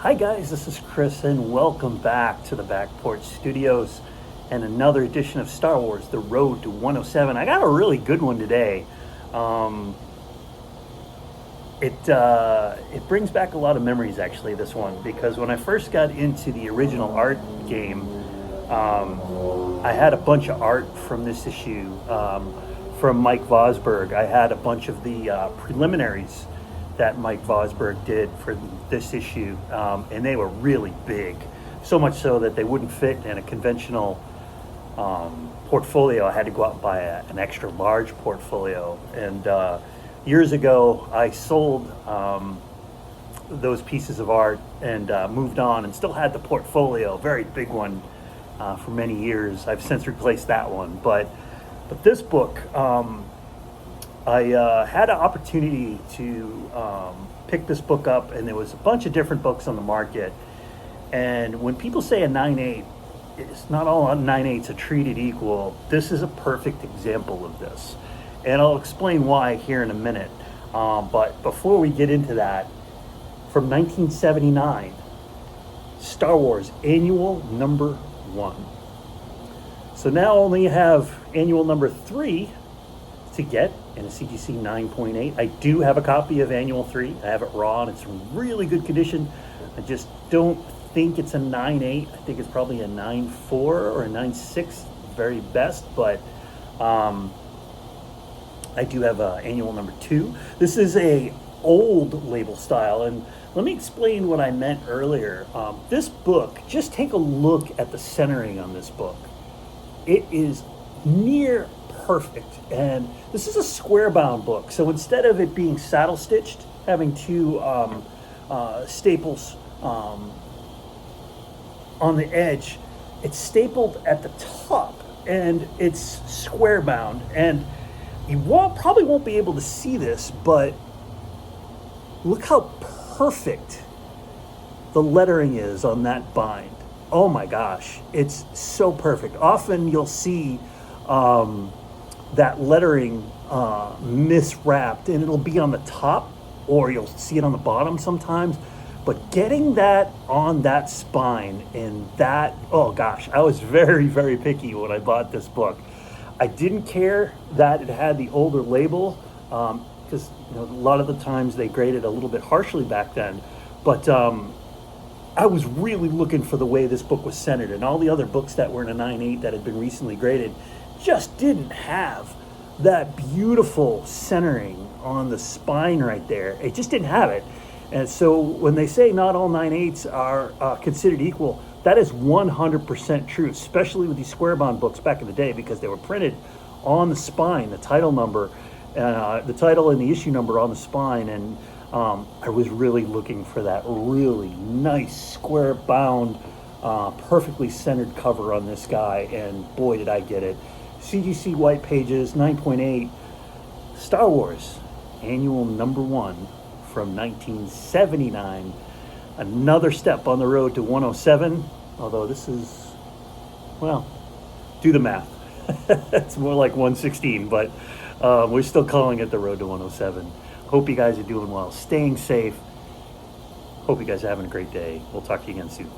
Hi guys, this is Chris and welcome back to the Back Porch Studios and another edition of Star Wars: The Road to 107. I got a really good one today. Um, it brings back a lot of memories actually, this one, because when I first got into the original art game, I had a bunch of art from this issue, from Mike Vosberg. I had a bunch of the preliminaries that Mike Vosberg did for this issue, and they were really big, so much so that they wouldn't fit in a conventional portfolio. I had to go out and buy an extra large portfolio, and years ago I sold those pieces of art and moved on, and still had the portfolio, very big one, for many years. I've since replaced that one, but this book, I had an opportunity to pick this book up, and there was a bunch of different books on the market. And when people say a 9/8, it's not all 9/8s are treated equal. This is a perfect example of this, and I'll explain why here in a minute. But before we get into that, from 1979, Star Wars Annual Number 1. So now only have Annual Number 3 to get in a CGC 9.8. I do have a copy of Annual 3. I have it raw, and it's in really good condition. I just don't think it's a 9.8. I think it's probably a 9.4 or a 9.6, very best. But I do have Annual Number 2. This is a old label style, and let me explain what I meant earlier. This book, just take a look at the centering on this book. It is near perfect, and this is a square bound book, so instead of it being saddle stitched, having two staples on the edge, it's stapled at the top, and it's square bound. And you probably won't be able to see this, but look how perfect the lettering is on that bind. Oh my gosh, it's so perfect. Often you'll see that lettering miswrapped, and it'll be on the top, or you'll see it on the bottom sometimes. But getting that on that spine, and that, oh gosh, I was very, very picky when I bought this book. I didn't care that it had the older label, because a lot of the times they graded a little bit harshly back then. But I was really looking for the way this book was centered, and all the other books that were in a 9.8 that had been recently graded just didn't have that beautiful centering on the spine right there. It just didn't have it. And so when they say not all 9/8s are considered equal, that is 100% true, especially with these square bound books back in the day, because they were printed on the spine, the title number, the title and the issue number on the spine. And I was really looking for that really nice square bound, perfectly centered cover on this guy, and boy did I get it. CGC white pages, 9.8, Star Wars Annual Number 1 from 1979. Another step on the road to 107, although this is, well, do the math. It's more like 116, but we're still calling it the road to 107. Hope you guys are doing well, staying safe. Hope you guys are having a great day. We'll talk to you again soon.